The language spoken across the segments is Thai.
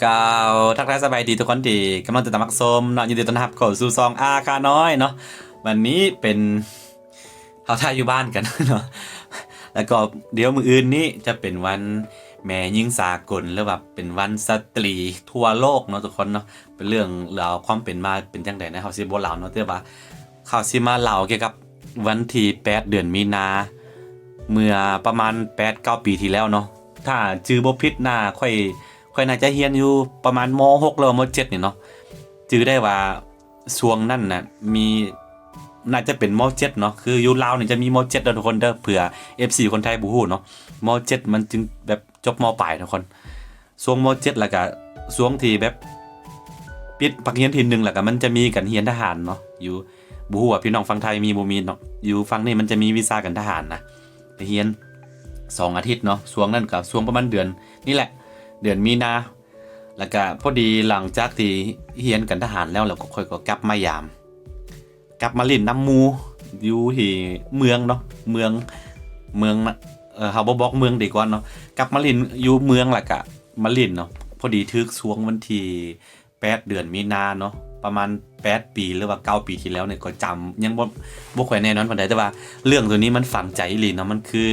กล่าวทักทายสบายดีทุกคนที่กำลังจะตามรับชมเนาะยินดีต้อนรับเข้าสู่ซองอาคาน้อยเนาะวันนี้เป็นเขาท่ายอยู่บ้านกันเนาะแล้วก็เดี๋ยวมื้ออื่นนี้จะเป็นวันแม่ยิ่งสากลหรือว่าเป็นวันสตรีทั่วโลกเนาะทุกคนเนาะเป็นเรื่องราวความเป็นมาเป็นจังได๋นะเขาสิบ่เล่าเนาะแต่ว่าเขาสิมาเล่าเกี่ยวกับวันที่8เดือนมีนาเมื่อประมาณ8-9 ปีที่แล้วเนาะถ้าชื่อบ่ผิดน่าค่อยน่าจะเรียนอยู่ประมาณม.6 หรือม.7 นี่เนาะจื่อได้ว่าช่วงนั้นน่ะมีน่าจะเป็นม.7 เนาะคืออยู่ลาวนี่จะมีม.7 เด้อทุกคนเด้อเผื่อ FC คนไทยบ่ฮู้เนาะม.7 มันจึงแบบจบม.ปลายทุกคนช่วงม.7 แล้วก็ช่วงที่แบบปิดปักเรียนที่1แล้วก็มันจะมีกันเรียนทหารเนาะอยู่บ่ฮู้ว่าพี่น้องฝั่งไทยมีบ่มีเนาะอยู่ฝั่งนี้มันจะมีวีซ่ากันทหารนะไปเรียน2 อาทิตย์เนาะช่วงนั้นก็ช่วงประมาณเดือนนี่แหละเดือนมีนาแล้วก็พอดีหลังจากที่เรียนกันทหารแล้วเราก็ค่อยก็กลับมายามกลับมาเล่นน้ำหมู่อยู่ที่เมืองเนาะเมืองเฮาบ่บอกเมืองดีกว่าเนาะกลับมาเล่นอยู่เมืองแล้วก็มาเล่นเนาะพอดีถึกช่วงวันที่8เดือนมีนาเนาะประมาณ8ปีหรือว่า9ปีที่แล้วเนี่ยก็จำยังบ่ค่อยแน่นอนปานใดแต่ว่าเรื่องตัวนี้มันฝังใจอีหลีเนาะมันคือ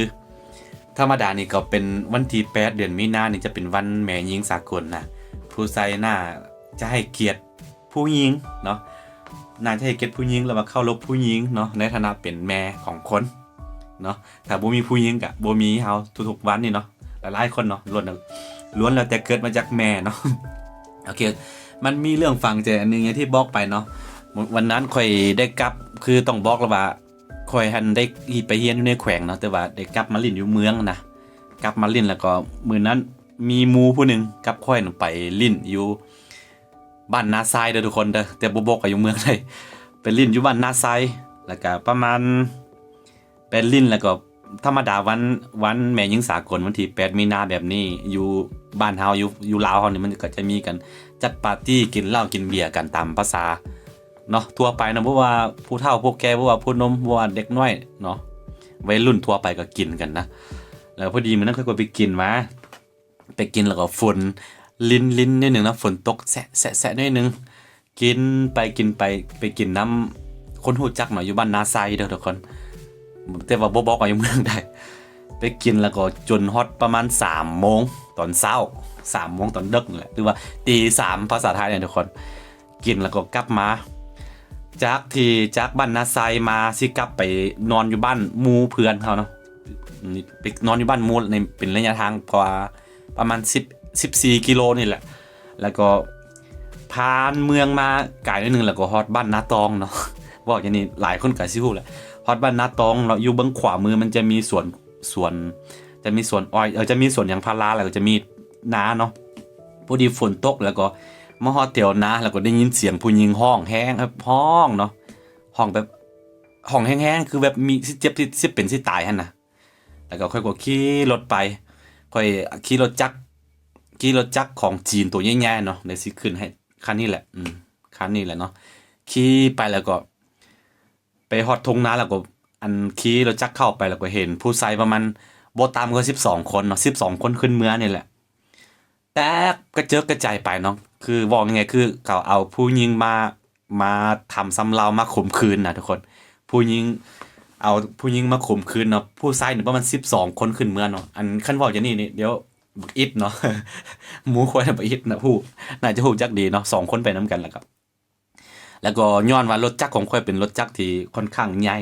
ธรรมดานี่ก็เป็นวันที่8เดือนมีนานี่จะเป็นวันแม่หญิงสากลนะผู้ใส่น่าจะให้เกียรติผู้หญิงเนาะน่าจะให้เกียรติผู้หญิงแล้วมาเคารพผู้หญิงเนาะในฐานะเป็นแม่ของคนเนาะถ้าบ่มีผู้หญิงก็บ่มีเฮาทุกๆวันนี่เนาะหลายๆคนเนาะล้วนแล้วแต่เกิดมาจากแม่เนาะโอเคมันมีเรื่องฝังใจอันนึงอย่างที่บอกไปเนาะวันนั้นค่อยได้กลับคือต้องบอกแล้วว่าค่อยหันได้ไปเรียนอยู่ในแขวงเนาะแต่ว่าได้กลับมาเล่นอยู่เมืองนะกลับมาเล่นแล้วก็มื้อนั้นมีหมู่ผู้หนึงกับค่อยไปเล่นอยู่บ้านนาทรายเด้อทุกคนเด้อแต่บ่บอกว่าอยู่เมืองใดไปเล่นอยู่บ้านนาทรายแล้วก็ประมาณไปเล่นแล้วก็ธรรมดาวันแม่หญิงสากลวันที่8มีนาแบบนี้อยู่บ้านเฮาอยู่ลาวเฮานี่มันก็จะมีกันจัดปาร์ตี้กินเหล้ากินเบียร์กันตามภาษาเนาะทั่วไปนะบ่ว่าผู้เฒ่าผู้แก่บ่ว่าผู้หนุ่มบ่ว่าเด็กน้อยเนาะวัยรุ่นทั่วไปก็กินกันนะแล้วพอดีมื้อนั้นค่อยก็ไปกินมาไปกินแล้วก็ฝนลิ้นนิดนึงนะฝนตกแสะๆนิดนึงกินไปไปกินน้ำคนฮู้จักเนาะอยู่บ้านนาไซเด้อทุกคนแต่ว่าบ่บอกว่าอยู่เมืองใดไปกินแล้วก็จนฮอดประมาณ3 โมงตอนเช้า3 โมงตอนดึกนั่นแหละหรือว่าตี 3ภาษาไทยเนี่ยทุกคนกินแล้วก็กลับมาจากบ้านนาไซมาสิกลับไปนอนอยู่บ้านหมู่เพื่อนเขาเนาะไปนอนอยู่บ้านหมู่ในเป็นระยะทางกว่าประมาณ14 กิโลนี่แหละแล้วก็ผ่านเมืองมาไกลนิดนึงแล้วก็ฮอดบ้านนาตองเนาะบอกอย่างนี้หลายคนก็สิฮู้แหละฮอดบ้านนาตองเนาะอยู่เบื้องขวามือมันจะมีสวนจะมีสวนอ้อยจะมีสวนยางพาราแล้วก็จะมีนาเนาะพอดีฝนตกแล้วก็มาฮอดแถวนาแล้วก็ได้ยินเสียงผู้หญิงร้องแฮงครับร้องเนาะร้องแบบร้องแฮงๆคือแบบมีสิเจ็บสิเป็นสิตายหั่นน่ะแล้วก็ค่อยก็ขี่รถไปค่อยขี่รถจักรของจีนตัวใหญ่ๆเนาะได้สิขึ้นให้คันนี้แหละคันนี้แหละเนาะขี่ไปแล้วก็ไปฮอดทุ่งนาแล้วก็อันขี่รถจักรเข้าไปแล้วก็เห็นผู้ชายประมาณบ่ต่ำกว่า12 คนเนาะ12 คนขึ้นเรือนี่แหละแต่กระเจิดกระจายไปเนาะคือบอกยังไงคือเขาเอาผู้หญิงมาทำสำเรามาข่มขืนนะทุกคนผู้หญิงเอาผู้หญิงมาข่มขืนเนาะผู้ชายนี่ประมาณ12 คนขึ้นเรือเนาะอันคันเว้าอย่างนี้นี่เดี๋ยวบักอิดเนาะ หมูควายบักอิดนะผู้น่าจะฮู้จักดีเนาะ2 คนไปนํกันแหละครับแล้วก็ย้อนว่ารถจักรของข่อยเป็นรถจักรที่ค่อนข้างใหญ่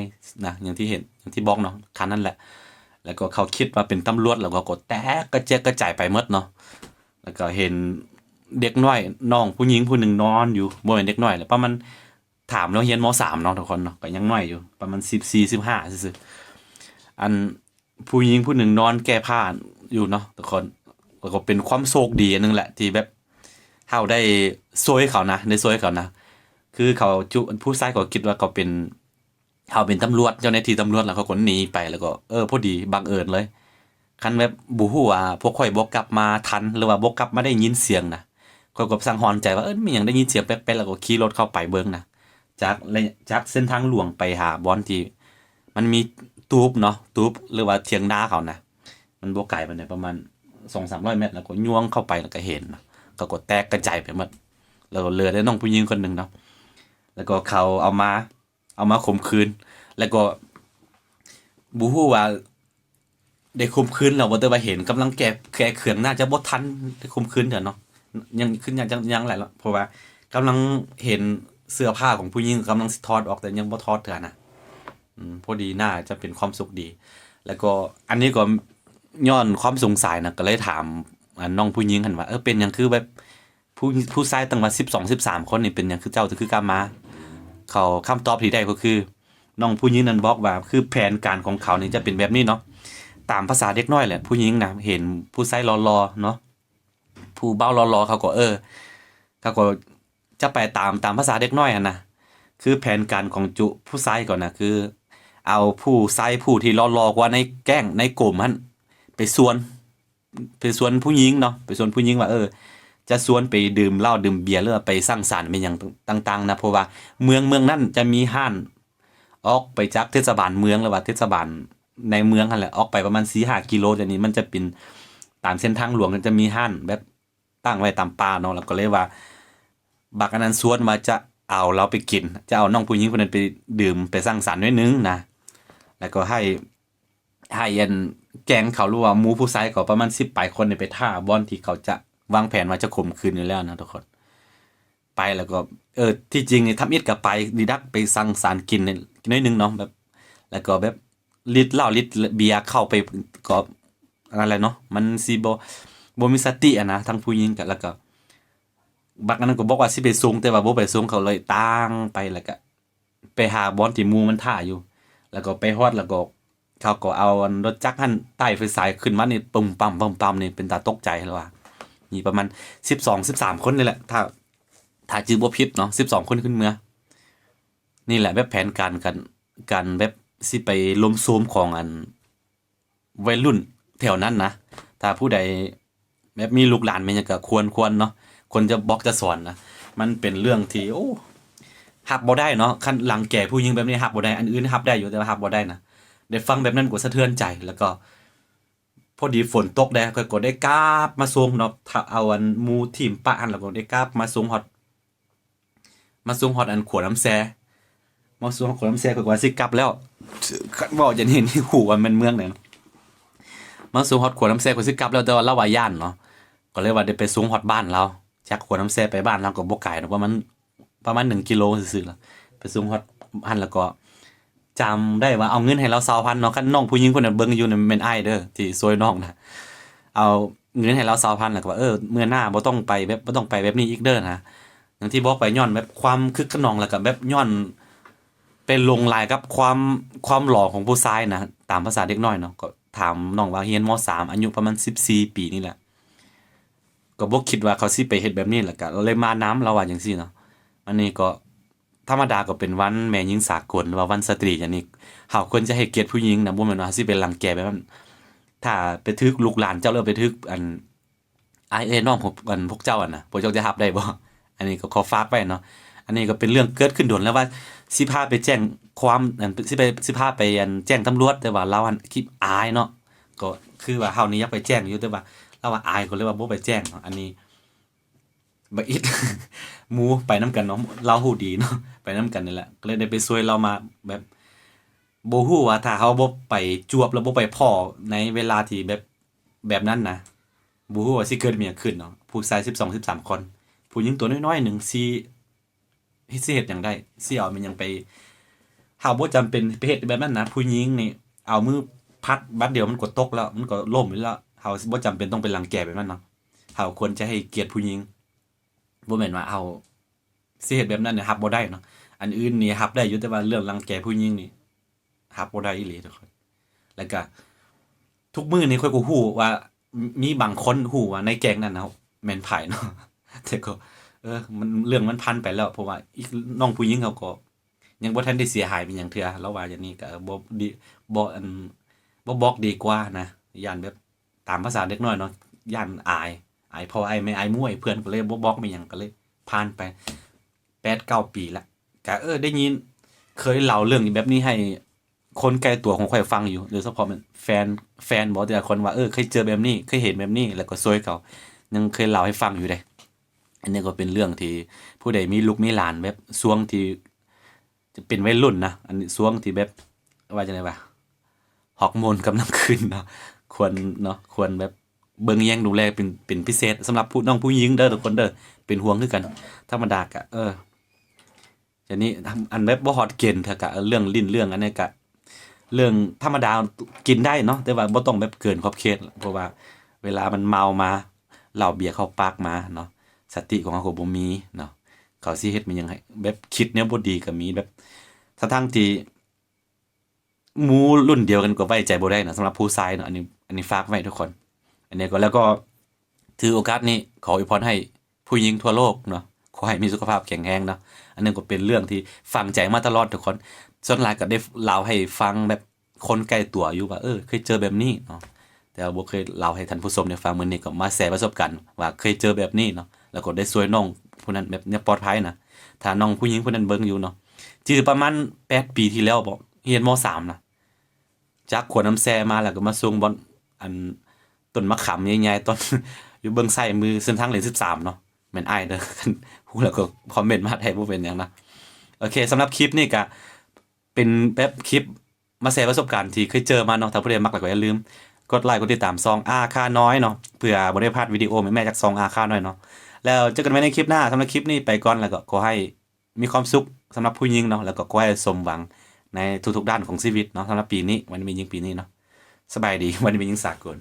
นะอย่างที่เห็นอย่างที่บอกเนาะคันนั้นแหละแล้วก็เขาคิดว่าเป็นตำรวจแล้วก็แตกกระเจิดกระจายไปหมดเนาะแล้วก็เห็นเด็กน้อยน้องผู้หญิงผู้หนึ่งนอนอยู่บ่แม่นเด็กน้อยแหละประมาณถามแล้วเรียนม.3 เนาะทุกคนเนาะก็ยังน้อยอยู่ประมาณ14-15ซื่อๆอันผู้หญิงผู้หนึ่งนอนแก้ผ้าอยู่เนาะทุกคนก็เป็นความโชคดีอันนึงแหละที่แบบเฮาได้ช่วยเขานะได้ช่วยเขานะคือเขาผู้ชายก็คิดว่าเขาเป็นตำรวจเจ้าหน้าที่ตำรวจแล้วเขาก็หนีไปแล้วก็พอดีบังเอิญเลยคันแบบบ่ฮู้ว่าพวกข่อยบ่กลับมาทันหรือว่าบ่กลับมาได้ยินเสียงนะข่อยก็สังหรณ์ใจว่ามีหยังได้ยินเสียงแป๊บๆแล้วก็ขี่รถเข้าไปเบิ่งนะจากเส้นทางหลวงไปหาบ่อนที่มันมีตูบเนาะตูบหรือว่าเถียงนาเขานะมันบ่ไกลปานใดประมาณ200-300 เมตรแล้วก็ย่วงเข้าไปแล้วก็เห็นนะ ก็กดแตกกระจายไปหมดแล้วก็เหลือแต่น้องผู้หญิงคนหนึ่งเนาะแล้วก็เขาเอามาข่มขืนแล้วก็บูฮู้ว่าได้ข่มขืนแล้วบ่ได้ว่าเห็นกำลังแก้เครื่องน่าจะบ่ทันได้ข่มขืนเด้อเนาะยังขึ้นยังแหละเพราะว่ากำลังเห็นเสื้อผ้าของผู้หญิงกำลังสิถอดออกแต่ยังบ่ถอดเด้อนะพอดีน่าจะเป็นความสุขดี แล้วก็อันนี้ก็ย้อนความสงสัยนะก็เลยถามน้องผู้หญิงหั่นว่าเป็นหยังคือแบบผู้ชายตั้งว่า12 13คนนี่เป็นหยังคือเจ้าคือกล้ามาเขาคำตอบที่ได้ก็คือน้องผู้หญิงนั้นบอกว่าคือแผนการของเขานี่จะเป็นแบบนี้เนาะตามภาษาเด็กน้อยแหละผู้หญิงนะเห็นผู้ชายรอๆเนาะผู้เบ้ารอๆเขาก็เขาก็จะไปตามภาษาเด็กน้อยนะคือแผนการของจุผู้ชายก่อนนะคือเอาผู้ชายผู้ที่รอๆกว่าในแก๊งในกลุ่มนั้นไปสวนผู้หญิงเนาะไปสวนผู้หญิงว่าจะสวนไปดื่มเหล้าดื่มเบียร์หรือว่าไปสังสรรค์เป็นอย่างต่างๆนะเพราะว่าเมืองนั้นจะมีห้านออกไปจากเทศบาลเมืองหรือว่าเทศบาลในเมืองนั่นแหละออกไปประมาณ 4-5 กิโลจากนี้มันจะเป็นตามเส้นทางหลวงมันจะมีห้านแบบตั้งไว้ตามป่าเนาะแล้วก็เลยว่าบักอันนั้นสวนมาจะเอาเราไปกินจะเอาน้องผู้หญิงคนนั้นไปดื่มไปสังสรรค์ด้วยนึงนะแล้วก็ให้อันแก๊งเขารู้ว่าหมู่ผู้ชายก็ประมาณ10ปลายคนนี่ไปท่าบ่อนที่เขาจะวางแผนว่าจะข่มขืนอยู่แล้วนะทุกคนไปแล้วก็ที่จริงนี่ทำอิดก็ไปดีดักไปสังสรรค์กินน้อยนึงเนาะแบบแล้วก็แบบลิตรเหล้าลิตรเบียร์เข้าไปก็อะไรเนาะมันสิบ่มีสตินะทั้งผู้หญิงกับแล้วก็บักนั้นก็บอกว่าสิไปส่งแต่ว่าบ่ไปส่งเขาเลยตั้งไปแล้วก็ไปหาบ่อนที่หมู่มันท่าอยู่แล้วก็ไปฮอดแล้วก็เขาก็เอารถจักรหั่นใต้ไฟสายขึ้นมานี่ปึ้มปั๊มนี่เป็นตาตกใจแล้วว่ามีประมาณ12 13คนนี่แหละถ้าจื้อบ่ผิดเนาะ12คนขึ้นเมือนี่แหละแบบแผนการแบบสิไปล้มโทรมของวัยรุ่นแถวนั้นนะถ้าผู้ใดแบบมีลูกหลานแม่นหยังก็ควรเนาะคนจะบอกจะสอนนะมันเป็นเรื่องที่รับบ่ได้เนาะคันรังแกผู้หญิงแบบนี้รับบ่ได้อันอื่นรับได้อยู่แต่ว่ารับบ่ได้นะได้ฟังแบบนั้นก็สะเทือนใจแล้วก็พอดีฝนตกแดดก็ได้กราบมาส่งเนาะถ้าเอาหมู่ทีมปะอันแล้วก็ได้กราบมาส่งฮอดอันขวดน้ำแซ่มาส่งขวดน้ำแซ่ก็ว่าสิกลับแล้วคันเว้าจะเห็นที่หูว่ามันเมืองไหนมาส่งฮอดขวดน้ำแซ่ก็สิกลับแล้วแต่ว่าเราว่าย้านเนาะก็เลยว่าได้ไปส่งฮอดบ้านเราจากขวดน้ำแซ่ไปบ้านเราก็บ่ไกลเนาะประมาณ1 กิโลซื่อๆล่ะไปส่งฮอดหันแล้วก็จำได้ว่าเอาเงินให้เรา 20,000 เนาะคันน้องผู้หญิงคนนั้นเบิ่งอยู่นั่นแม่นอ้ายเด้อที่ซวยน้องนะเอาเงินให้เรา 20,000 แล้วก็ว่ามื้อหน้าบ่ต้องไปแบบนี้อีกเด้อนะอย่างที่บอกไปย้อนแบบความคึกขนองแล้วก็แบบย้อนเป็นลงรายกับความหล่อของผู้ชายนะตามภาษาเด็กน้อยเนาะก็ถามน้องว่าเรียนม.3 อายุประมาณ14 ปีนี่แหละก็บ่คิดว่าเขาสิไปเฮ็ดแบบนี้แล้วก็เลยมาน้ำเราว่าจังซี่เนาะอันนี้ก็ธรรมดาก็เป็นวันแม่หญิงสากลว่าวันสตรีอย่างนี้เฮาควรจะให้เกียรติผู้หญิงนะบ่แม่นว่าสิไปรังแกแบบนั้นถ้าไปทึกลูกหลานเจ้าหรือไปทึกอ้ายน้องผมพวกเจ้านะพวกเจ้าจะรับได้บ่อันนี้ก็ขอฝากไว้เนาะอันนี้ก็เป็นเรื่องเกิดขึ้นโดนแล้วว่าสิพาไปแจ้งความสิพาไปแจ้งตำรวจแต่ว่าเราคิดอายเนาะก็คือว่าเฮานี่อยากไปแจ้งอยู่แต่ว่าเราว่าอายก็เลยว่าบ่ไปแจ้งเนาะอันนี้บ่อิด หมู่ไปนํกันเนาะเราฮู้ดีเนาะไปนํกันนี่แหละก็เลยได้ไปช่วยเรามาแบบบ่ฮู้ว่าถ้าเฮาบ่ไปจวบแล้วบ่ไปพ้อในเวลาที่แบบนั้นนะบ่ฮู้ว่าสิเกิดอิหยังขึ้นเนาะผู้ชาย12 13คนผู้หญิงตัวน้อยๆหนึ่งสิเฮ็ดหยังได้สิเอามันหยังไปเฮาบ่จำเป็นไปเฮ็ดแบบนั้นนะผู้หญิงนี่เอามือพัดบัดเดียวมันก็ตกแล้วมันก็ล้มอยู่แล้วเฮาบ่จำเป็นต้องไปรังแกแบบนั้นเนาะเฮาควรจะให้เกียรติผู้หญิงบ่แม่นว่าเอาสิเฮ็ดแบบนั้นเนี่ยรับบ่ได้เนาะอันอื่นนี่รับได้อยู่แต่ว่าเรื่องรังแกผู้หญิงนี่รับบ่ได้อีหลีทุกคนแล้วก็ทุกมื้อนี้ข้อยก็ฮู้ว่ามีบางคนฮู้ว่าในแก๊งนั้นเนาะแม่นไผเนาะแต่ก็มันเรื่องมันผ่านไปแล้วเพราะว่าอีกน้องผู้หญิงเขาก็ยังบ่ทันได้เสียหายเป็นหยังเทื่อเราว่าอย่างนี้ก็บ่ดีบ่บอกดีกว่านะย้านแบบตามภาษาเด็กน้อยเนาะย้านอายพ่ออายแม่อายหมู่อายเพื่อนก็เลยบ่บอกไม่หยังก็เลยผ่านไป8-9 ปีแล้วก็ได้ยินเคยเล่าเรื่องแบบนี้ให้คนใกล้ตัวของข้อยฟังอยู่โดยเฉพาะมันแฟนบอกแต่ละคนว่าเคยเจอแบบนี้เคยเห็นแบบนี้แล้วก็ซวยเขายังเคยเล่าให้ฟังอยู่เดะ อันนี้ก็เป็นเรื่องที่ผู้ใดมีลูกมีหลานแบบช่วงที่จะเป็นวัยรุ่นนะอันนี้ช่วงที่แบบว่าจังได๋วะฮอร์โมนกำลังขึ้นเนาะควรเนาะควรแบบเบิ่งแยงดูแลเป็นพิเศษสำหรับผู้น้องผู้หญิงเด้อทุกคนเด้อเป็นห่วงคือกันธรรมดาก็ทีนี้อันแบบบ่ฮอดเกณฑ์ถ้าก็เรื่องลิ้นเรื่องอันนี้ก็เรื่องธรรมดากินได้เนาะแต่ว่าบ่ต้องแบบเกินขอบเขตเพราะว่าเวลามันเมามาเหล้าเบียร์เข้าปากมาเนาะสติของเขาก็บ่มีเนาะเขาสิเฮ็ดมันหยังให้แบบคิดแนวบ่ดีก็มีแบบทั้งๆที่หมู่รุ่นเดียวกันก็ไว้ใจบ่ได้นะสำหรับผู้ชายเนาะอันนี้ฝากไว้ทุกคน อันนี้ก็แล้วก็ถือโอกาสนี้ขออวยพรให้ผู้หญิงทั่วโลกเนาะขอให้มีสุขภาพแข็งแรงเนาะอันนี้ก็เป็นเรื่องที่ฝังใจมาตลอดทุกคนส่วนหลายก็ได้เล่าให้ฟังแบบคนใกล้ตัวอยู่ว่าเคยเจอแบบนี้เนาะแต่ว่าบ่เคยเล่าให้ท่านผู้ชมได้ฟังมื้อนี้ก็มาแชร์ประสบการณ์ว่าเคยเจอแบบนี้เนาะแล้วก็ได้ช่วยน้องผู้นั้นแบบเนี่ยปลอดภัยนะถ้าน้องผู้หญิงผู้นั้นเบิ่งอยู่เนาะจือประมาณ8ปีที่แล้วบ่เรียนม.3นะจากขวดน้ำแช่มาแล้วก็มาส่งบ่อนอัน ต้นมะขามใหญ่ๆต้น อยู่เบื้องซ้ายมือเส้นทางเหรียญ13เนาะแม่นอ้ายเด้อ ฮู้แล้วก็คอมเมนต์มาให้บ่เป็นหยังนะโอเคสำหรับคลิปนี้ก็เป็นแบบคลิปมาแชร์ประสบการณ์ที่เคยเจอมาเนาะถ้าผู้ใดมักแล้วก็อย่าลืมกดไลค์กดติดตามซองอาค่าน้อยเนาะเพื่อบ่ได้พลาดวิดีโอแม่ๆจากซองอาค่าน้อยเนาะแล้วเจอกันใหม่ในคลิปหน้าสำหรับคลิปนี้ไปก่อนแล้วก็ขอให้มีความสุขสำหรับผู้หญิงเนาะแล้วก็ขอให้สมหวังในทุกๆด้านของชีวิตเนาะสำหรับปีนี้วันนี้มีหญิงปีนี้เนาะสบายดีวันนี้มีหญิงสากล